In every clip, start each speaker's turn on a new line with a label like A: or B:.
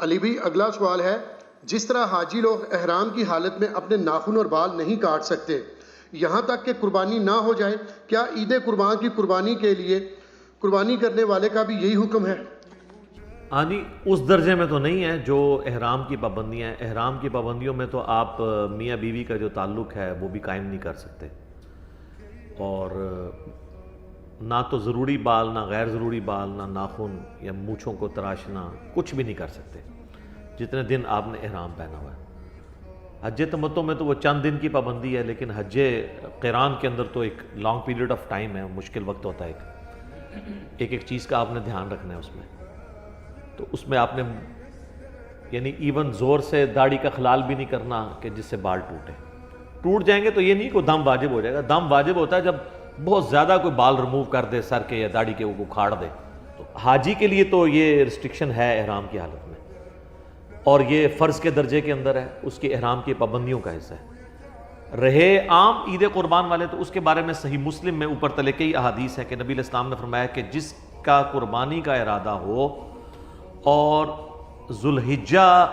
A: علی بھائی اگلا سوال ہے، جس طرح حاجی لوگ احرام کی حالت میں اپنے ناخن اور بال نہیں کاٹ سکتے یہاں تک کہ قربانی نہ ہو جائے، کیا عید قربان کی قربانی کے لیے قربانی کرنے والے کا بھی یہی حکم ہے؟
B: نہیں، اس درجے میں تو نہیں ہے جو احرام کی پابندیاں ہیں۔ احرام کی پابندیوں میں تو آپ میاں بیوی کا جو تعلق ہے وہ بھی قائم نہیں کر سکتے، اور نہ تو ضروری بال، نہ غیر ضروری بال، نہ ناخن یا مونچھوں کو تراشنا، کچھ بھی نہیں کر سکتے جتنے دن آپ نے احرام پہنا ہوا ہے۔ حج تمتع میں تو وہ چند دن کی پابندی ہے، لیکن حج قران کے اندر تو ایک لانگ پیریڈ آف ٹائم ہے، مشکل وقت ہوتا ہے، ایک چیز کا آپ نے دھیان رکھنا ہے اس میں۔ تو اس میں آپ نے یعنی ایون زور سے داڑھی کا خلال بھی نہیں کرنا کہ جس سے بال ٹوٹ جائیں گے۔ تو یہ نہیں کہ دم واجب ہو جائے گا، دم واجب ہوتا ہے جب بہت زیادہ کوئی بال ریموو کر دے سر کے یا داڑھی کے، وہ اکھاڑ دے۔ تو حاجی کے لیے تو یہ ریسٹرکشن ہے احرام کی حالت میں، اور یہ فرض کے درجے کے اندر ہے، اس کی احرام کی پابندیوں کا حصہ ہے۔ رہے عام عید قربان والے، تو اس کے بارے میں صحیح مسلم میں اوپر تلے کئی احادیث ہے کہ نبی علیہ السلام نے فرمایا کہ جس کا قربانی کا ارادہ ہو اور ذوالحجہ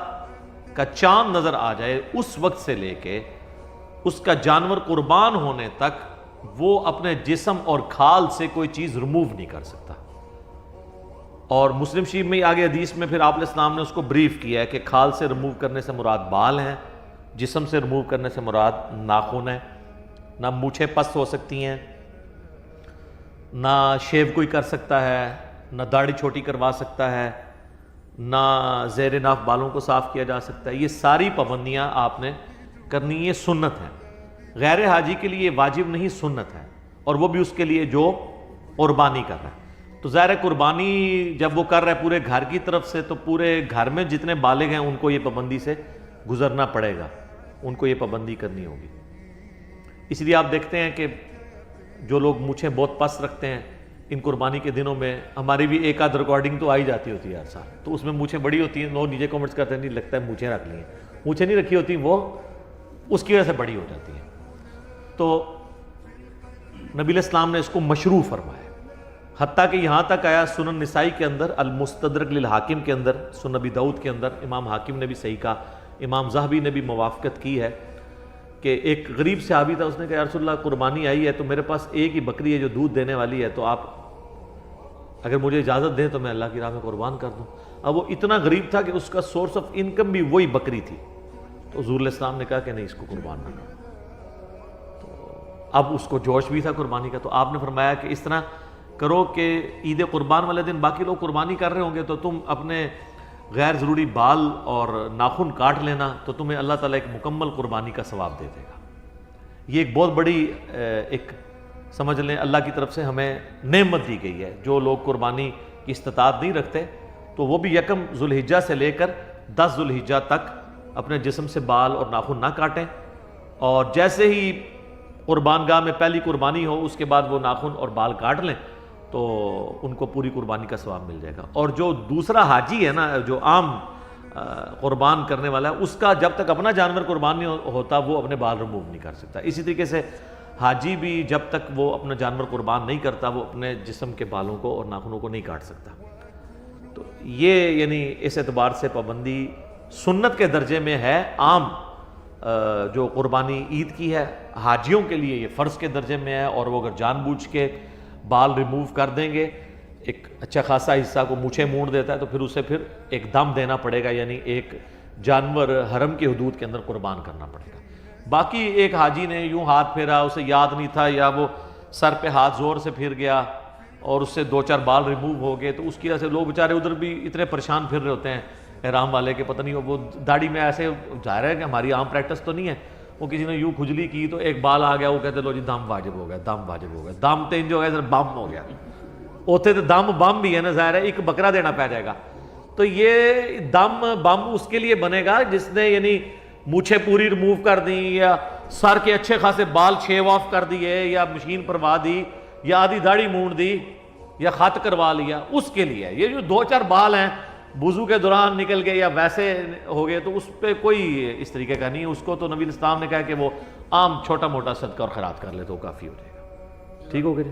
B: کا چاند نظر آ جائے، اس وقت سے لے کے اس کا جانور قربان ہونے تک وہ اپنے جسم اور کھال سے کوئی چیز ریموو نہیں کر سکتا۔ اور مسلم شریف میں آگے حدیث میں پھر آپ علیہ السلام نے اس کو بریف کیا ہے کہ کھال سے ریموو کرنے سے مراد بال ہیں، جسم سے ریموو کرنے سے مراد ناخن ہے، نہ مونچھیں پست ہو سکتی ہیں، نہ شیو کوئی کر سکتا ہے، نہ داڑھی چھوٹی کروا سکتا ہے، نہ زیر ناف بالوں کو صاف کیا جا سکتا ہے۔ یہ ساری پابندیاں آپ نے کرنی، یہ سنت ہے۔ غیر حاجی کے لیے واجب نہیں، سنت ہے، اور وہ بھی اس کے لیے جو قربانی کر رہا ہے۔ تو ظاہر قربانی جب وہ کر رہا ہے پورے گھر کی طرف سے، تو پورے گھر میں جتنے بالغ ہیں ان کو یہ پابندی سے گزرنا پڑے گا، ان کو یہ پابندی کرنی ہوگی۔ اس لیے آپ دیکھتے ہیں کہ جو لوگ مونچھیں بہت پست رکھتے ہیں ان قربانی کے دنوں میں، ہماری بھی ایک آدھ ریکارڈنگ تو آئی جاتی ہوتی ہے ہر سال، تو اس میں مونچھیں بڑی ہوتی ہیں، لوگ نیچے کمنٹس کرتے ہیں نہیں لگتا ہے مونچھیں رکھ لی ہیں، مونچھیں نہیں رکھی ہوتی، وہ اس کی وجہ سے بڑی ہو جاتی ہیں۔ تو نبی علیہ السلام نے اس کو مشروع فرمایا، حتیٰ کہ یہاں تک آیا سنن نسائی کے اندر، المستدرک للحاکم کے اندر، سنن ابی داؤد کے اندر، امام حاکم نے بھی صحیح کہا، امام ذہبی نے بھی موافقت کی ہے کہ ایک غریب صحابی تھا، اس نے کہا یا رسول اللہ قربانی آئی ہے تو میرے پاس ایک ہی بکری ہے جو دودھ دینے والی ہے، تو آپ اگر مجھے اجازت دیں تو میں اللہ کی راہ میں قربان کر دوں۔ اب وہ اتنا غریب تھا کہ اس کا سورس آف انکم بھی وہی بکری تھی، تو حضور علیہ السلام نے کہا کہ نہیں، اس کو قربان نہ کرو۔ اب اس کو جوش بھی تھا قربانی کا، تو آپ نے فرمایا کہ اس طرح کرو کہ عید قربان والے دن باقی لوگ قربانی کر رہے ہوں گے تو تم اپنے غیر ضروری بال اور ناخن کاٹ لینا، تو تمہیں اللہ تعالیٰ ایک مکمل قربانی کا ثواب دے دے گا۔ یہ ایک بہت بڑی ایک سمجھ لیں اللہ کی طرف سے ہمیں نعمت دی گئی ہے۔ جو لوگ قربانی کی استطاعت نہیں رکھتے تو وہ بھی یکم ذوالحجہ سے لے کر 10 ذوالحجہ تک اپنے جسم سے بال اور ناخن نہ کاٹیں، اور جیسے ہی قربان گاہ میں پہلی قربانی ہو اس کے بعد وہ ناخن اور بال کاٹ لیں تو ان کو پوری قربانی کا ثواب مل جائے گا۔ اور جو دوسرا حاجی ہے نا، جو عام قربان کرنے والا ہے، اس کا جب تک اپنا جانور قربان نہیں ہوتا وہ اپنے بال ریموو نہیں کر سکتا۔ اسی طریقے سے حاجی بھی جب تک وہ اپنا جانور قربان نہیں کرتا وہ اپنے جسم کے بالوں کو اور ناخنوں کو نہیں کاٹ سکتا۔ تو یہ یعنی اس اعتبار سے پابندی سنت کے درجے میں ہے، عام جو قربانی عید کی ہے، حاجیوں کے لیے یہ فرض کے درجے میں ہے، اور وہ اگر جان بوجھ کے بال ریموو کر دیں گے، ایک اچھا خاصا حصہ کو مونچھیں مونڈ دیتا ہے، تو پھر اسے پھر ایک دم دینا پڑے گا، یعنی ایک جانور حرم کی حدود کے اندر قربان کرنا پڑے گا۔ باقی ایک حاجی نے یوں ہاتھ پھیرا، اسے یاد نہیں تھا، یا وہ سر پہ ہاتھ زور سے پھر گیا اور اس سے 2-4 بال ریموو ہو گئے، تو اس کی وجہ سے لوگ بیچارے ادھر بھی اتنے پریشان پھر رہے ہوتے ہیں احرام والے کے، پتہ نہیں وہ داڑھی میں ایسے ظاہر ہے کہ ہماری عام پریکٹس تو نہیں ہے، وہ کسی نے یوں کھجلی کی تو ایک بال آ گیا، وہ کہتے لو جی دم واجب ہو گیا، دم واجب ہو گیا، دم تو انج ہو گیا ادھر بم ہو گیا، اوتے تو دم بم بھی ہے نا، ظاہر ہے ایک بکرا دینا پہ جائے گا۔ تو یہ دم بم اس کے لیے بنے گا جس نے یعنی مونچھیں پوری ریموو کر دیں، یا سر کے اچھے خاصے بال شیو آف کر دیے، یا مشین پروا دی، یا آدھی داڑھی مونڈ دی، یا خط کروا لیا، اس کے لیے۔ یہ جو 2-4 بال ہیں وضو کے دوران نکل گئے یا ویسے ہو گئے، تو اس پہ کوئی اس طریقے کا نہیں ہے، اس کو تو نبی اسلام نے کہا کہ وہ عام چھوٹا موٹا صدقہ اور خیرات کر لے تو کافی ہو جائے گا۔ ٹھیک ہو گیا جی؟